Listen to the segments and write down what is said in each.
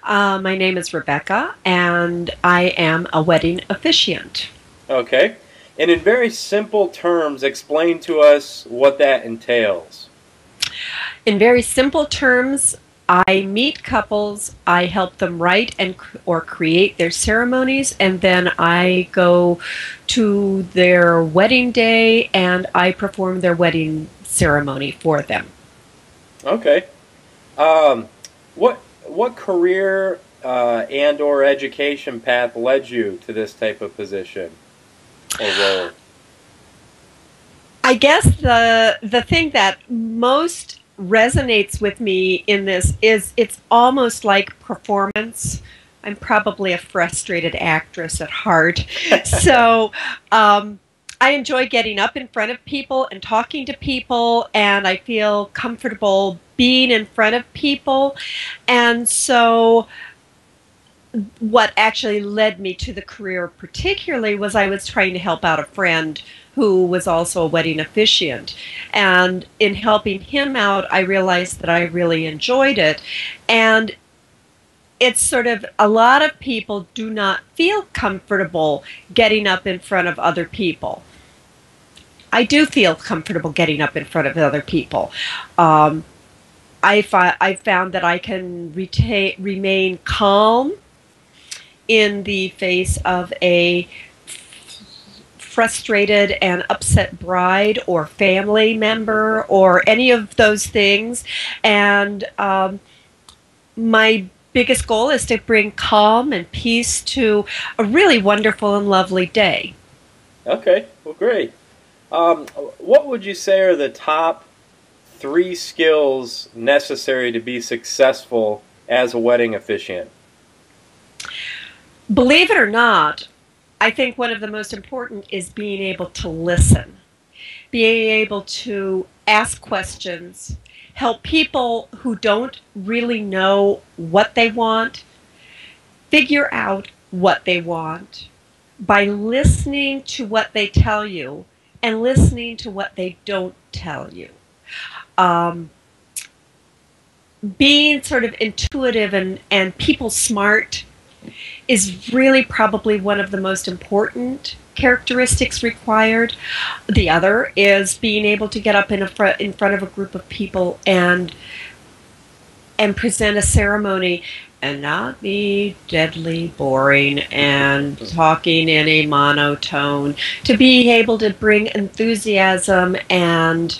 My name is Rebecca, and I am a wedding officiant. Okay. And in very simple terms, explain to us what that entails. In very simple terms, I meet couples, I help them write and or create their ceremonies, and then I go to their wedding day and I perform their wedding ceremony for them. Okay. Um, what career and or education path led you to this type of position or role? I guess the thing that most resonates with me in this is it's almost like performance. I'm probably a frustrated actress at heart. So I enjoy getting up in front of people and talking to people, and I feel comfortable being in front of people. And so what actually led me to the career particularly was I was trying to help out a friend who was also a wedding officiant. And in helping him out, I realized that I really enjoyed it. And it's sort of a lot of people do not feel comfortable getting up in front of other people. I do feel comfortable getting up in front of other people. I found that I can remain calm in the face of a frustrated and upset bride or family member or any of those things. And my biggest goal is to bring calm and peace to a really wonderful and lovely day. Okay, well, great. What would you say are the top 3 skills necessary to be successful as a wedding officiant? Believe it or not, I think one of the most important is being able to listen, being able to ask questions, help people who don't really know what they want figure out what they want by listening to what they tell you and listening to what they don't tell you. Um, Being sort of intuitive and people smart is really probably one of the most important characteristics required. The other is being able to get up in front of a group of people and present a ceremony and not be deadly boring and talking in a monotone, to be able to bring enthusiasm and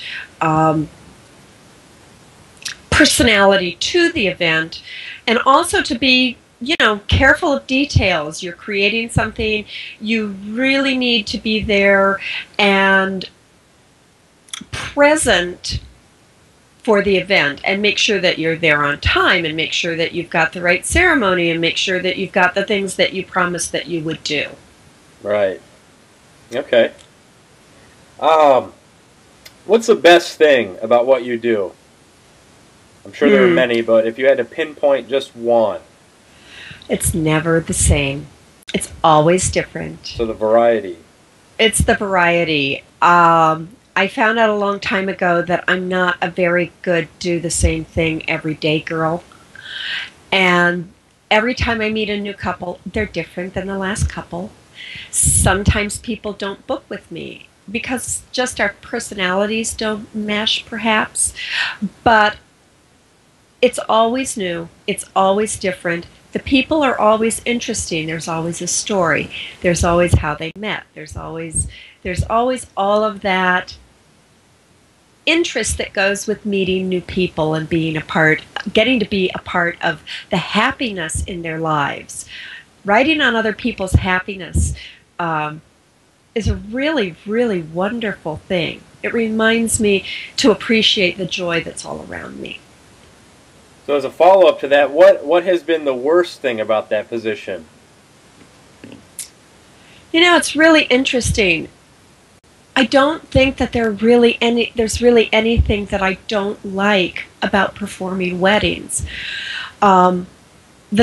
personality to the event, and also to be, you know, careful of details. You're creating something, you really need to be there and present for the event and make sure that you're there on time and make sure that you've got the right ceremony and make sure that you've got the things that you promised that you would do. Right. Okay. What's the best thing about what you do? I'm sure there are many, but if you had to pinpoint just one. It's never the same. It's always different. So the variety. It's the variety. I found out a long time ago that I'm not a very good do the same thing every day girl. And every time I meet a new couple, they're different than the last couple. Sometimes people don't book with me because just our personalities don't mesh, perhaps. But it's always new. It's always different. The people are always interesting. There's always a story. There's always how they met. There's always all of that interest that goes with meeting new people and being getting to be a part of the happiness in their lives. Writing on other people's happiness is a really, really wonderful thing. It reminds me to appreciate the joy that's all around me. So as a follow-up to that, what has been the worst thing about that position? You know, it's really interesting. I don't think that there's really anything that I don't like about performing weddings. The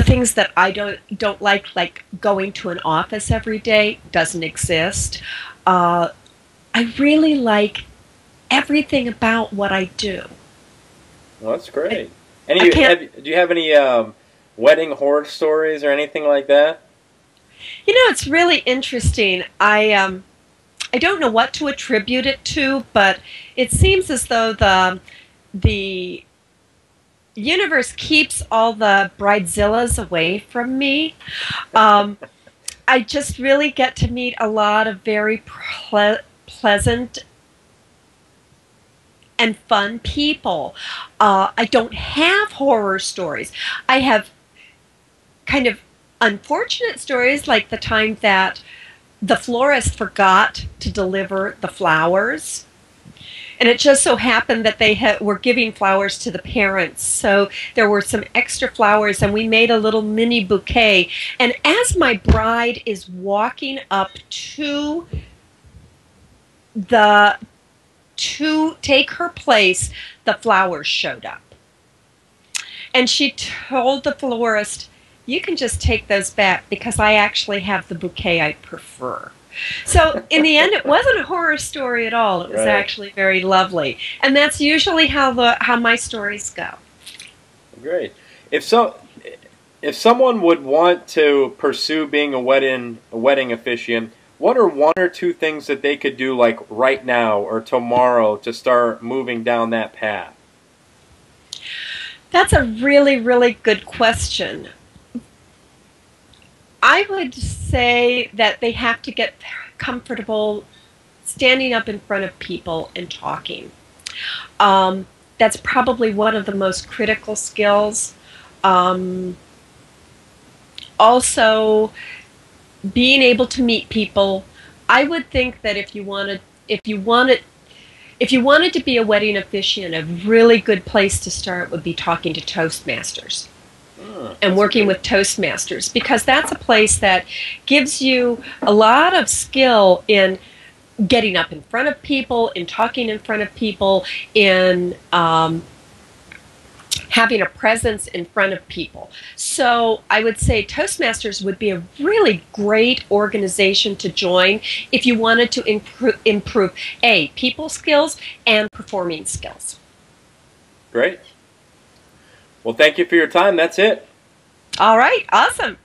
things that I don't like going to an office every day, doesn't exist. I really like everything about what I do. Well, that's great. Do you have any wedding horror stories or anything like that? You know, it's really interesting. I don't know what to attribute it to, but it seems as though the universe keeps all the bridezillas away from me. Um, I just really get to meet a lot of very pleasant and fun people. I don't have horror stories. I have kind of unfortunate stories, like the time that the florist forgot to deliver the flowers. And it just so happened that they were giving flowers to the parents. So there were some extra flowers, and we made a little mini bouquet. And as my bride is walking up to to take her place, the flowers showed up. And she told the florist, "You can just take those back because I actually have the bouquet I prefer." So in the end, it wasn't a horror story at all. It was actually very lovely. And that's usually how my stories go. Great. If someone would want to pursue being a wedding officiant, what are one or two things that they could do, like right now or tomorrow, to start moving down that path? That's a really, really good question. I would say that they have to get comfortable standing up in front of people and talking. That's probably one of the most critical skills. Also, being able to meet people. I would think that if you wanted to be a wedding officiant, a really good place to start would be talking to Toastmasters and working with Toastmasters, because that's a place that gives you a lot of skill in getting up in front of people, in talking in front of people, in having a presence in front of people. So I would say Toastmasters would be a really great organization to join if you wanted to improve people skills and performing skills. Great. Well, thank you for your time. That's it. All right, awesome.